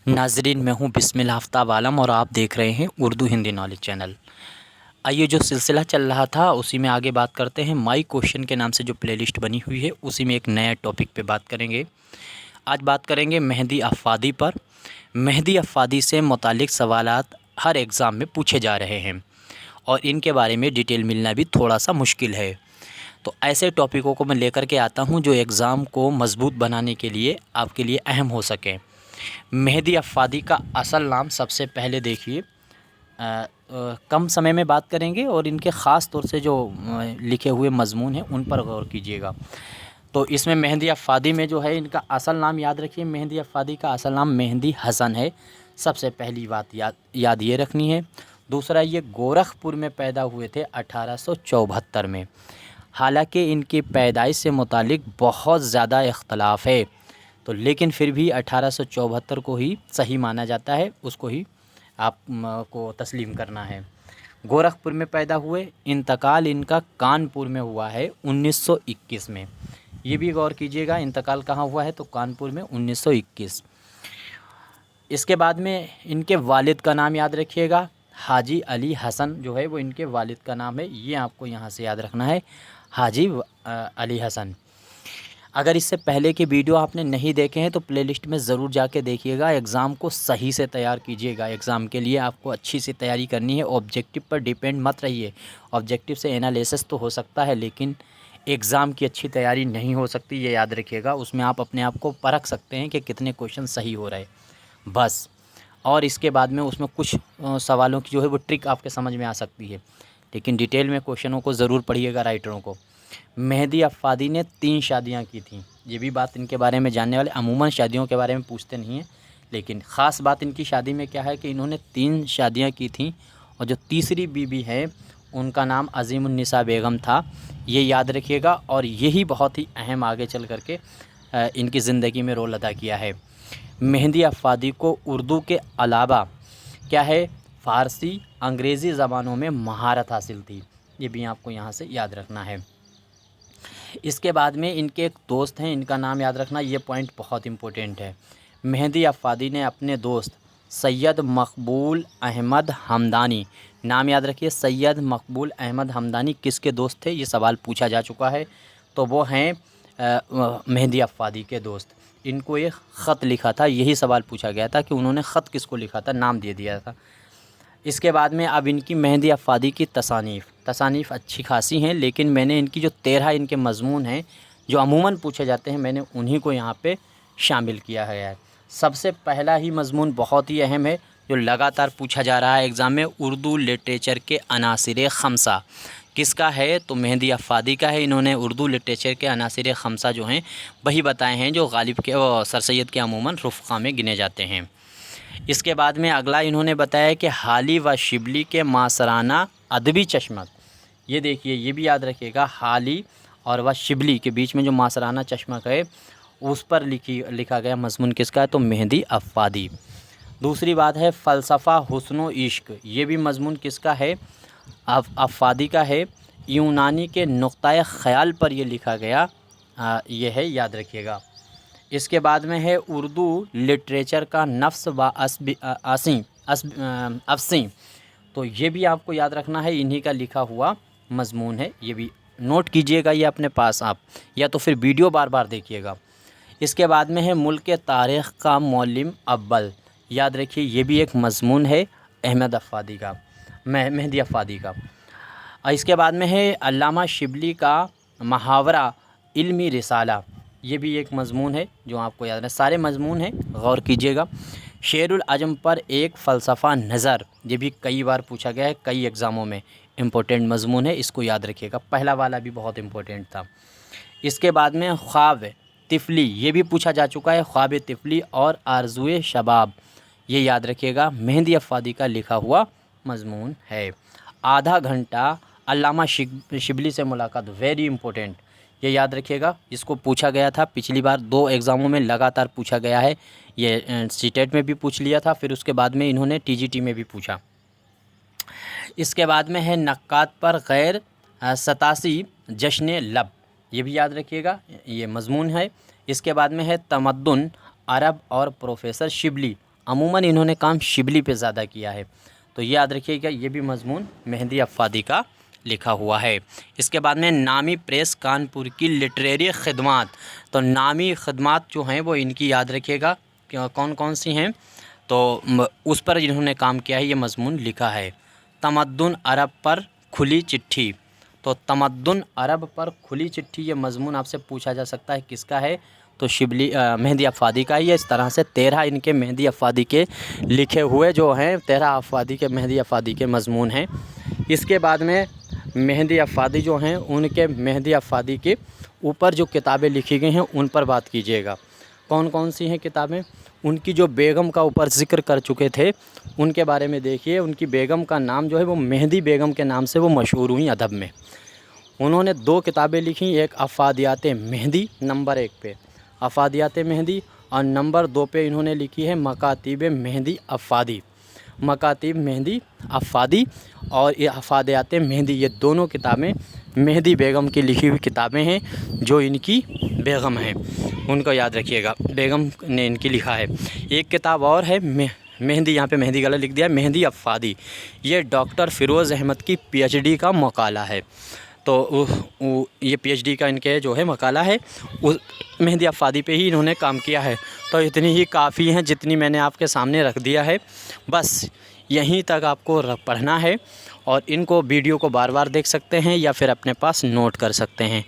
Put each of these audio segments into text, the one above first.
नाजरीन, मैं हूँ बिस्मिल आफ्ताब आलम और आप देख रहे हैं उर्दू हिंदी नॉलेज चैनल। आइए, जो सिलसिला चल रहा था उसी में आगे बात करते हैं। माई क्वेश्चन के नाम से जो प्लेलिस्ट बनी हुई है उसी में एक नया टॉपिक पे बात करेंगे। आज बात करेंगे मेहदी अफ़ादी पर। मेहदी अफ़ादी से मुतालिक सवालात हर एग्ज़ाम में पूछे जा रहे हैं और इनके बारे में डिटेल मिलना भी थोड़ा सा मुश्किल है। तो ऐसे टॉपिकों को मैं लेकर के आता हूँ जो एग्ज़ाम को मज़बूत बनाने के लिए आपके लिए अहम हो सकें। मेहदी अफ़ादी का असल नाम सबसे पहले देखिए, कम समय में बात करेंगे और इनके ख़ास तौर से जो लिखे हुए मज़मून हैं उन पर गौर कीजिएगा। तो इसमें मेहदी अफ़ादी में जो है इनका असल नाम याद रखिए। मेहदी अफ़ादी का असल नाम मेहदी हसन है। सबसे पहली बात याद ये रखनी है। दूसरा, ये गोरखपुर में पैदा हुए थे 1874 में। हालांकि इनकी पैदाइश से मुतालिक बहुत ज़्यादा इख्तलाफ है, तो लेकिन फिर भी 1874 को ही सही माना जाता है, उसको ही आप को तस्लीम करना है। गोरखपुर में पैदा हुए, इंतकाल इनका कानपुर में हुआ है 1921 में। ये भी गौर कीजिएगा, इंतकाल कहाँ हुआ है तो कानपुर में 1921। इसके बाद में इनके वालिद का नाम याद रखिएगा। हाजी अली हसन जो है वो इनके वालिद का नाम है, ये आपको यहाँ से याद रखना है, हाजी अली हसन। अगर इससे पहले के वीडियो आपने नहीं देखे हैं तो प्लेलिस्ट में ज़रूर जाके देखिएगा। एग्ज़ाम को सही से तैयार कीजिएगा। एग्ज़ाम के लिए आपको अच्छी सी तैयारी करनी है। ऑब्जेक्टिव पर डिपेंड मत रहिए। ऑब्जेक्टिव से एनालिसिस तो हो सकता है लेकिन एग्ज़ाम की अच्छी तैयारी नहीं हो सकती, ये याद रखिएगा। उसमें आप अपने आप को परख सकते हैं कि कितने क्वेश्चन सही हो रहे बस। और इसके बाद में उसमें कुछ सवालों की जो है वो ट्रिक आपके समझ में आ सकती है, लेकिन डिटेल में क्वेश्चनों को ज़रूर पढ़िएगा, राइटरों को। मेहदी अफ़ादी ने 3 शादियां की थीं। ये भी बात इनके बारे में जानने वाले अमूमन शादियों के बारे में पूछते नहीं हैं, लेकिन ख़ास बात इनकी शादी में क्या है कि इन्होंने 3 शादियां की थीं और जो तीसरी बीवी है उनका नाम अज़ीमुन्निसा बेगम था। ये याद रखिएगा और यही बहुत ही अहम आगे चल करके इनकी ज़िंदगी में रोल अदा किया है। मेहदी अफ़ादी को उर्दू के अलावा क्या है, फ़ारसी, अंग्रेज़ी ज़बानों में महारत हासिल थी। ये भी आपको यहाँ से याद रखना है। इसके बाद में इनके एक दोस्त हैं, इनका नाम याद रखना, ये पॉइंट बहुत इम्पोर्टेंट है। मेहदी अफ़ादी ने अपने दोस्त सैयद मकबूल अहमद हमदानी, नाम याद रखिए, सैयद मकबूल अहमद हमदानी किसके दोस्त थे, ये सवाल पूछा जा चुका है। तो वो हैं मेहदी अफ़ादी के दोस्त। इनको एक ख़त लिखा था, यही सवाल पूछा गया था कि उन्होंने ख़त किसको लिखा था, नाम दे दिया था। इसके बाद में अब इनकी मेहदी अफ़ादी की तसानीफ़ अच्छी खासी हैं, लेकिन मैंने इनकी जो 13 इनके मज़मून हैं जो अमूमन पूछे जाते हैं, मैंने उन्हीं को यहाँ पे शामिल किया है। सबसे पहला ही मज़मून बहुत ही अहम है जो लगातार पूछा जा रहा है एग्ज़ाम में, उर्दू लिटरेचर के अनासिर ख़म्सा किसका है तो मेहदी अफ़ादी का है। इन्होंने उर्दू लिटरेचर के अनासिर ख़म्सा जो हैं वही बताए हैं जो गालिब के सर सैयद के अमूमन रुफ़क़ा में गिने जाते हैं। इसके बाद में अगला इन्होंने बताया कि हाली व शिबली के मासराना अदबी चश्मक। ये देखिए, ये भी याद रखिएगा, हाली और व शिबली के बीच में जो मासराना चश्मक है उस पर लिखा गया मज़मून किसका है तो मेहदी अफ़ादी। दूसरी बात है फ़लसफ़ा हुस्न इश्क, ये भी मज़मून किसका है अफ़ादी का है। यूनानी के नुक्ता ख़याल पर ये लिखा गया, ये है, याद रखिएगा। इसके बाद में है उर्दू लिटरेचर का नफ्स व अफसी, तो ये भी आपको याद रखना है, इन्हीं का लिखा हुआ मज़मून है। ये भी नोट कीजिएगा ये अपने पास आप, या तो फिर वीडियो बार बार देखिएगा। इसके बाद में है मुल्क तारीख़ का मौलिम अव्वल, याद रखिए, ये भी एक मज़मून है अहमद अफ़ादी का, मेहदी अफ़ादी का। इसके बाद में है अल्लामा शिबली का मुहावरा इल्मी रिसाला, ये भी एक मज़मून है जो आपको याद है। सारे मज़मून हैं, गौर कीजिएगा। शेरुल अजम पर एक फ़लसफ़ा नज़र, ये भी कई बार पूछा गया है, कई एग्ज़ामों में इम्पोर्टेंट मज़मून है, इसको याद रखिएगा। पहला वाला भी बहुत इम्पोर्टेंट था। इसके बाद में ख्वाब तिफ़ली, ये भी पूछा जा चुका है, ख्वाब तिफ़ली और आरज़ुए शबाब, ये याद रखिएगा, मेहदी अफ़ादी का लिखा हुआ मज़मून है। आधा घंटा अल्लामा शिबली से मुलाकात, वेरी इंपॉर्टेंट, ये याद रखिएगा। इसको पूछा गया था पिछली बार 2 एग्ज़ामों में लगातार पूछा गया है। ये सीटेट में भी पूछ लिया था, फिर उसके बाद में इन्होंने टीजीटी में भी पूछा। इसके बाद में है नक्कात पर गैर सतासी जश्न लब, ये भी याद रखिएगा, ये मज़मून है। इसके बाद में है तमद्दुन अरब और प्रोफेसर शिबली अमूमन इन्होंने काम शिबली पे ज़्यादा किया है। तो ये याद रखिएगा, ये भी मजमून मेहदी अफ़ादी का लिखा हुआ है। इसके बाद में नामी प्रेस कानपुर की लिटरेरी खिदमात। तो नामी खिदमात जो हैं वो इनकी याद रखिएगा कौन कौन सी हैं, तो उस पर इन्होंने काम किया है, ये मजमून लिखा है। तमद्दुन अरब पर खुली चिट्ठी। तो तमद्दुन अरब पर खुली चिट्ठी, ये मजमून आपसे पूछा जा सकता है किसका है, तो शिबली मेहदी अफ़ादी का ही है। इस तरह से 13 इनके मेहदी अफ़ादी के लिखे हुए जो हैं 13 अफ़ादी के मेहदी अफ़ादी के मजमून हैं। इसके बाद में मेहदी अफ़ादी जो हैं उनके मेहदी अफ़ादी के ऊपर जो किताबें लिखी गई हैं उन पर बात कीजिएगा। कौन कौन सी हैं किताबें, उनकी जो बेगम का ऊपर ज़िक्र कर चुके थे उनके बारे में देखिए। उनकी बेगम का नाम जो है वो मेहदी बेगम के नाम से वो मशहूर हुई अदब में। उन्होंने 2 किताबें लिखी, एक अफ़ादियात मेहदी नंबर 1 पे अफ़ादियात मेहदी, और नंबर 2 पे इन्होंने लिखी है मकातिब मेहदी अफ़ादी। मकातिब मेहदी अफ़ादी और ये अफ़ादियात मेहदी, ये दोनों किताबें मेहदी बेगम की लिखी हुई किताबें हैं, जो इनकी बेगम हैं, उनको याद रखिएगा, बेगम ने इनकी लिखा है। एक किताब और है मेहदी, यहाँ पे मेहदी गलत लिख दिया, मेहदी अफ़ादी, ये डॉक्टर फ़िरोज़ अहमद की PhD का मकाला है। तो ये PhD का इनके जो है मकाला है, उस मेहदी अफ़ादी पे ही इन्होंने काम किया है। तो इतनी ही काफ़ी हैं जितनी मैंने आपके सामने रख दिया है, बस यहीं तक आपको पढ़ना है, और इनको वीडियो को बार बार देख सकते हैं या फिर अपने पास नोट कर सकते हैं।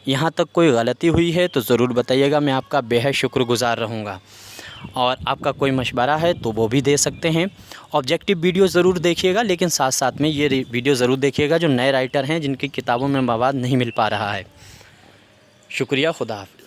यहाँ तक कोई गलती हुई है तो ज़रूर बताइएगा, मैं आपका बेहद शुक्रगुज़ार रहूँगा। और आपका कोई मशवरा है तो वो भी दे सकते हैं। ऑब्जेक्टिव वीडियो ज़रूर देखिएगा, लेकिन साथ साथ में ये वीडियो ज़रूर देखिएगा जो नए राइटर हैं जिनकी किताबों में मवाद नहीं मिल पा रहा है। शुक्रिया, खुदा हाफ़िज़।